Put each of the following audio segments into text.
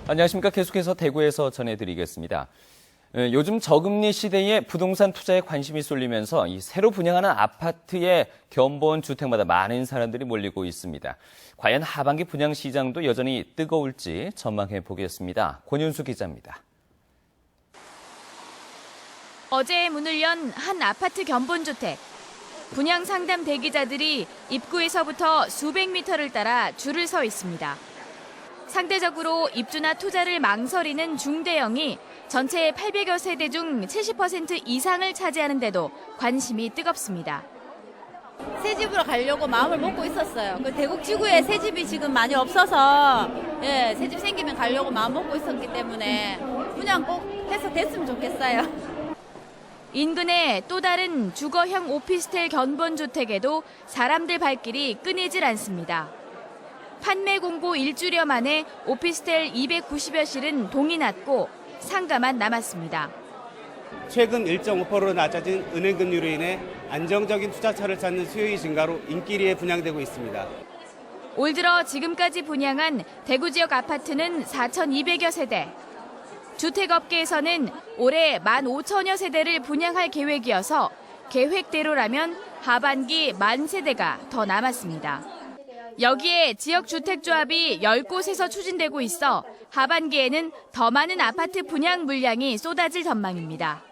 안녕하십니까. 계속해서 대구에서 전해드리겠습니다. 요즘 저금리 시대에 부동산 투자에 관심이 쏠리면서 이 새로 분양하는 아파트에 견본 주택마다 많은 사람들이 몰리고 있습니다. 과연 하반기 분양 시장도 여전히 뜨거울지 전망해 보겠습니다. 권윤수 기자입니다. 어제 문을 연 한 아파트 견본주택. 분양 상담 대기자들이 입구에서부터 수백 미터를 따라 줄을 서 있습니다. 상대적으로 입주나 투자를 망설이는 중대형이 전체 800여 세대 중 70% 이상을 차지하는데도 관심이 뜨겁습니다. 새 집으로 가려고 마음을 먹고 있었어요. 그 대구 지구에 새 집이 지금 많이 없어서 새 집 생기면 가려고 마음 먹고 있었기 때문에 분양 꼭 해서 됐으면 좋겠어요. 인근의 또 다른 주거형 오피스텔 견본주택에도 사람들 발길이 끊이질 않습니다. 판매 공고 일주일여 만에 오피스텔 290여 실은 동이 났고 상가만 남았습니다. 최근 1.5%로 낮아진 은행 금리로 인해 안정적인 투자처를 찾는 수요의 증가로 인기리에 분양되고 있습니다. 올 들어 지금까지 분양한 대구 지역 아파트는 4,200여 세대. 주택업계에서는 올해 15,000여 세대를 분양할 계획이어서 계획대로라면 하반기 10,000세대가 더 남았습니다. 여기에 지역주택조합이 10곳에서 추진되고 있어 하반기에는 더 많은 아파트 분양 물량이 쏟아질 전망입니다.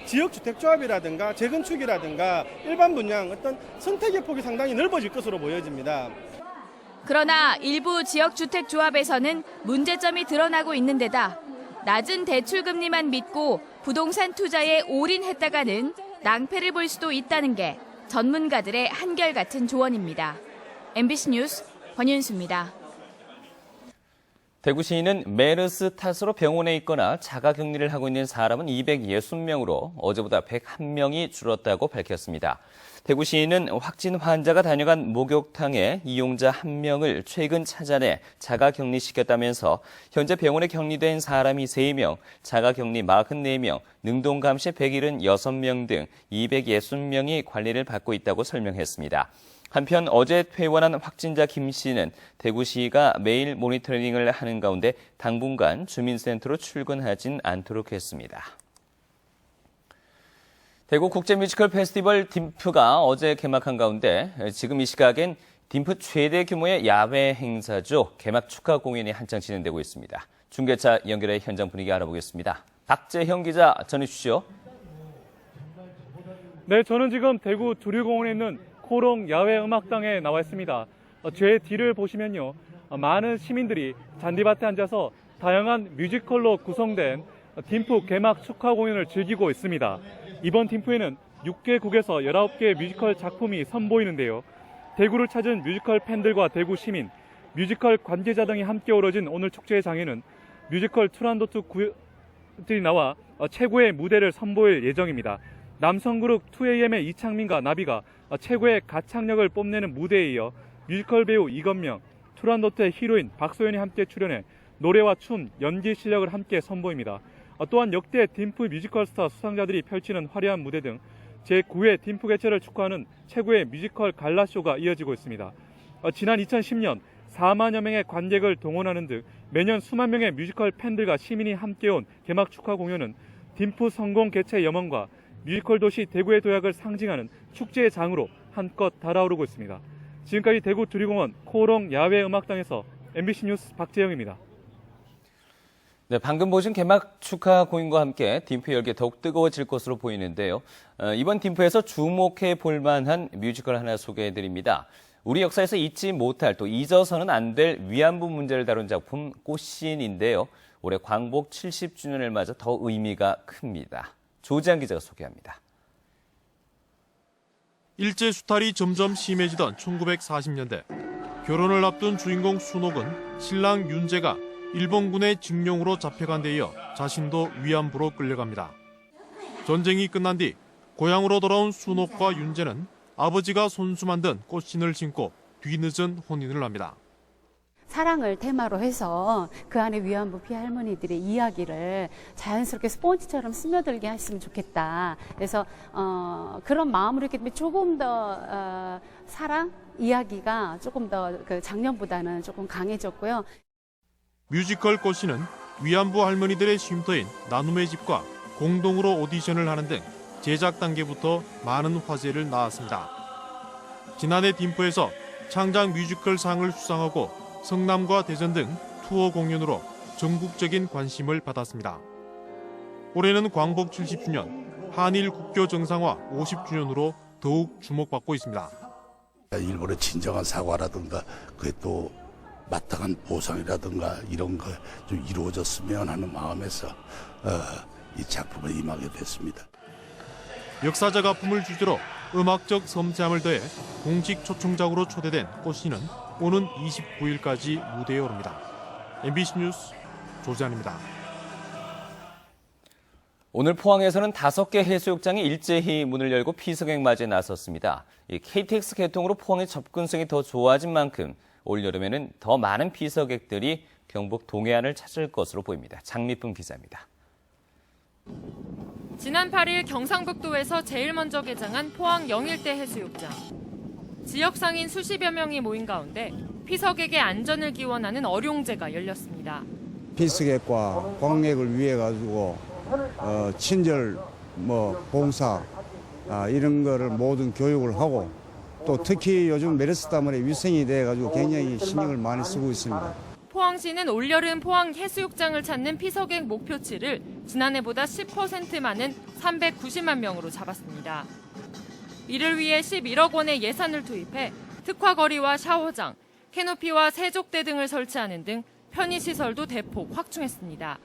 지역주택조합이라든가 재건축이라든가 일반 분양 어떤 선택의 폭이 상당히 넓어질 것으로 보여집니다. 그러나 일부 지역주택조합에서는 문제점이 드러나고 있는 데다 낮은 대출금리만 믿고 부동산 투자에 올인했다가는 낭패를 볼 수도 있다는 게 전문가들의 한결같은 조언입니다. MBC 뉴스 권윤수입니다. 대구시는 메르스 탓으로 병원에 있거나 자가격리를 하고 있는 사람은 260명으로 어제보다 101명이 줄었다고 밝혔습니다. 대구시는 확진 환자가 다녀간 목욕탕에 이용자 1명을 최근 찾아내 자가격리시켰다면서 현재 병원에 격리된 사람이 3명, 자가격리 44명, 능동감시 176명 등 260명이 관리를 받고 있다고 설명했습니다. 한편 어제 퇴원한 확진자 김 씨는 대구시가 매일 모니터링을 하는 가운데 당분간 주민센터로 출근하진 않도록 했습니다. 대구 국제뮤지컬 페스티벌 딤프가 어제 개막한 가운데 지금 이 시각엔 딤프 최대 규모의 야외 행사죠. 개막 축하 공연이 한창 진행되고 있습니다. 중계차 연결해 현장 분위기 알아보겠습니다. 박재형 기자 전해주시죠. 네, 저는 지금 대구 두류공원에 있는 코롱 야외 음악당에 나와 있습니다. 제 뒤를 보시면요, 많은 시민들이 잔디밭에 앉아서 다양한 뮤지컬로 구성된 딤프 개막 축하 공연을 즐기고 있습니다. 이번 딤프에는 6개국에서 19개의 뮤지컬 작품이 선보이는데요. 대구를 찾은 뮤지컬 팬들과 대구 시민, 뮤지컬 관계자 등이 함께 어우러진 오늘 축제의 장에는 뮤지컬 투란도트 그룹들이 나와 최고의 무대를 선보일 예정입니다. 남성 그룹 2AM의 이창민과 나비가 최고의 가창력을 뽐내는 무대에 이어 뮤지컬 배우 이건명, 투란도트의 히로인 박소연이 함께 출연해 노래와 춤, 연기 실력을 함께 선보입니다. 또한 역대 딤프 뮤지컬 스타 수상자들이 펼치는 화려한 무대 등 제9회 딤프 개최를 축하하는 최고의 뮤지컬 갈라쇼가 이어지고 있습니다. 지난 2010년 4만여 명의 관객을 동원하는 등 매년 수만 명의 뮤지컬 팬들과 시민이 함께온 개막 축하 공연은 딤프 성공 개최 염원과 뮤지컬 도시 대구의 도약을 상징하는 축제의 장으로 한껏 달아오르고 있습니다. 지금까지 대구 두류공원 코롱 야외 음악당에서 MBC 뉴스 박재영입니다. 네, 방금 보신 개막 축하 공연과 함께 딤프 열기 더욱 뜨거워질 것으로 보이는데요. 이번 딤프에서 주목해 볼 만한 뮤지컬 하나 소개해드립니다. 우리 역사에서 잊지 못할 또 잊어서는 안 될 위안부 문제를 다룬 작품 꽃신인데요. 올해 광복 70주년을 맞아 더 의미가 큽니다. 조지한 기자가 소개합니다. 일제 수탈이 점점 심해지던 1940년대. 결혼을 앞둔 주인공 순옥은 신랑 윤재가 일본군의 징용으로 잡혀간 데 이어 자신도 위안부로 끌려갑니다. 전쟁이 끝난 뒤 고향으로 돌아온 순옥과 윤재는 아버지가 손수 만든 꽃신을 신고 뒤늦은 혼인을 합니다. 사랑을 테마로 해서 그 안에 위안부 피해 할머니들의 이야기를 자연스럽게 스폰지처럼 스며들게 했으면 좋겠다. 그래서 그런 마음으로 했기 때문에 조금 더 사랑 이야기가 조금 더 그 작년보다는 조금 강해졌고요. 뮤지컬 꽃씨는 위안부 할머니들의 쉼터인 나눔의 집과 공동으로 오디션을 하는 등 제작 단계부터 많은 화제를 낳았습니다. 지난해 딤프에서 창작 뮤지컬 상을 수상하고 성남과 대전 등 투어 공연으로 전국적인 관심을 받았습니다. 올해는 광복 70주년, 한일 국교 정상화 50주년으로 더욱 주목받고 있습니다. 일본의 진정한 사과라든가 그게 또 마땅한 보상이라든가 이런 거 좀 이루어졌으면 하는 마음에서 이 작품에 임하게 됐습니다. 역사적 아픔을 주제로 음악적 섬세함을 더해 공식 초청작으로 초대된 꽃씨는 오는 29일까지 무대에 오릅니다. MBC 뉴스 조지환입니다. 오늘 포항에서는 5개 해수욕장이 일제히 문을 열고 피서객 맞이에 나섰습니다. KTX 개통으로 포항의 접근성이 더 좋아진 만큼 올여름에는 더 많은 피서객들이 경북 동해안을 찾을 것으로 보입니다. 장미쁨 기자입니다. 지난 8일 경상북도에서 제일 먼저 개장한 포항 영일대 해수욕장. 지역 상인 수십여 명이 모인 가운데 피서객의 안전을 기원하는 어룡제가 열렸습니다. 피서객과 관객을 위해 가지고 친절, 봉사 이런 거를 모든 교육을 하고 또 특히 요즘 메르스 때문에 위생이 돼 가지고 굉장히 신경을 많이 쓰고 있습니다. 포항시는 올여름 포항 해수욕장을 찾는 피서객 목표치를 지난해보다 10% 많은 390만 명으로 잡았습니다. 이를 위해 11억 원의 예산을 투입해 특화거리와 샤워장, 캐노피와 세족대 등을 설치하는 등 편의시설도 대폭 확충했습니다.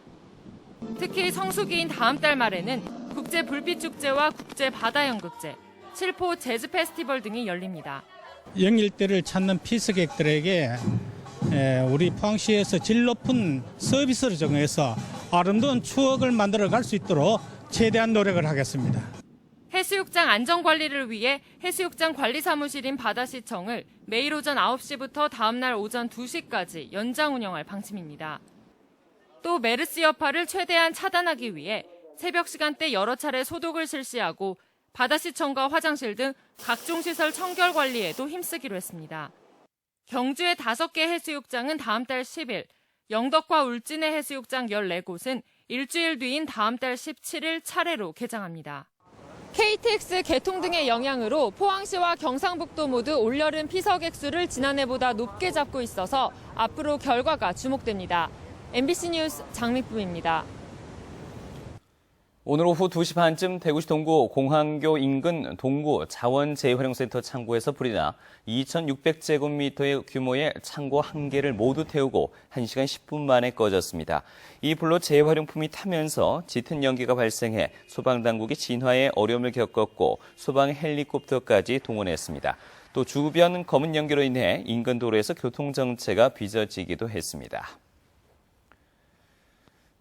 특히 성수기인 다음 달 말에는 국제불빛축제와 국제바다연극제, 칠포 재즈 페스티벌 등이 열립니다. 영일대를 찾는 피서객들에게 우리 포항시에서 질 높은 서비스를 정해서 아름다운 추억을 만들어 갈 수 있도록 최대한 노력을 하겠습니다. 해수욕장 안전관리를 위해 해수욕장 관리사무실인 바다시청을 매일 오전 9시부터 다음 날 오전 2시까지 연장 운영할 방침입니다. 또 메르스 여파를 최대한 차단하기 위해 새벽 시간대 여러 차례 소독을 실시하고 바다시청과 화장실 등 각종 시설 청결 관리에도 힘쓰기로 했습니다. 경주의 5개 해수욕장은 다음 달 10일, 영덕과 울진의 해수욕장 14곳은 일주일 뒤인 다음 달 17일 차례로 개장합니다. KTX 개통 등의 영향으로 포항시와 경상북도 모두 올여름 피서객 수를 지난해보다 높게 잡고 있어서 앞으로 결과가 주목됩니다. MBC 뉴스 장미쁨입니다. 오늘 오후 2시 반쯤 대구시 동구 공항교 인근 동구 자원재활용센터 창고에서 불이 나 2,600제곱미터의 규모의 창고 1개를 모두 태우고 1시간 10분 만에 꺼졌습니다. 이 불로 재활용품이 타면서 짙은 연기가 발생해 소방당국이 진화에 어려움을 겪었고 소방 헬리콥터까지 동원했습니다. 또 주변 검은 연기로 인해 인근 도로에서 교통정체가 빚어지기도 했습니다.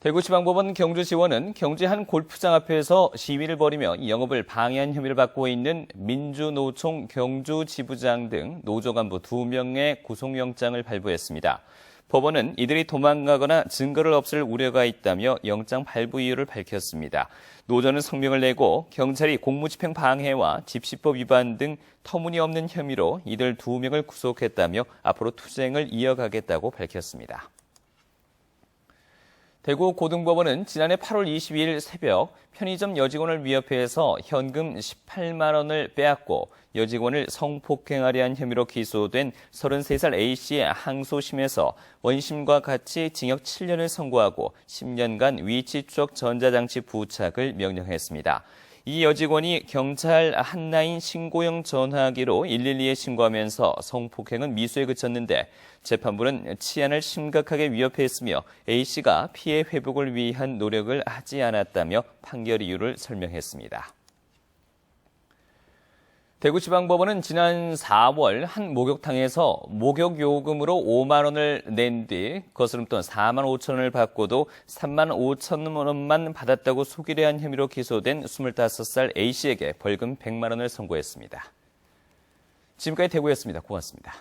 대구지방법원 경주지원은 경주 한 골프장 앞에서 시위를 벌이며 영업을 방해한 혐의를 받고 있는 민주노총 경주지부장 등 노조 간부 2명의 구속영장을 발부했습니다. 법원은 이들이 도망가거나 증거를 없앨 우려가 있다며 영장 발부 이유를 밝혔습니다. 노조는 성명을 내고 경찰이 공무집행 방해와 집시법 위반 등 터무니없는 혐의로 이들 2명을 구속했다며 앞으로 투쟁을 이어가겠다고 밝혔습니다. 대구 고등법원은 지난해 8월 22일 새벽 편의점 여직원을 위협해서 현금 18만 원을 빼앗고 여직원을 성폭행하려 한 혐의로 기소된 33살 A씨의 항소심에서 원심과 같이 징역 7년을 선고하고 10년간 위치 추적 전자장치 부착을 명령했습니다. 이 여직원이 경찰 한라인 신고형 전화기로 112에 신고하면서 성폭행은 미수에 그쳤는데 재판부는 치안을 심각하게 위협했으며 A씨가 피해 회복을 위한 노력을 하지 않았다며 판결 이유를 설명했습니다. 대구지방법원은 지난 4월 한 목욕탕에서 목욕요금으로 5만 원을 낸 뒤 거스름돈 4만 5천 원을 받고도 3만 5천 원만 받았다고 속이려 한 혐의로 기소된 25살 A씨에게 벌금 100만 원을 선고했습니다. 지금까지 대구였습니다. 고맙습니다.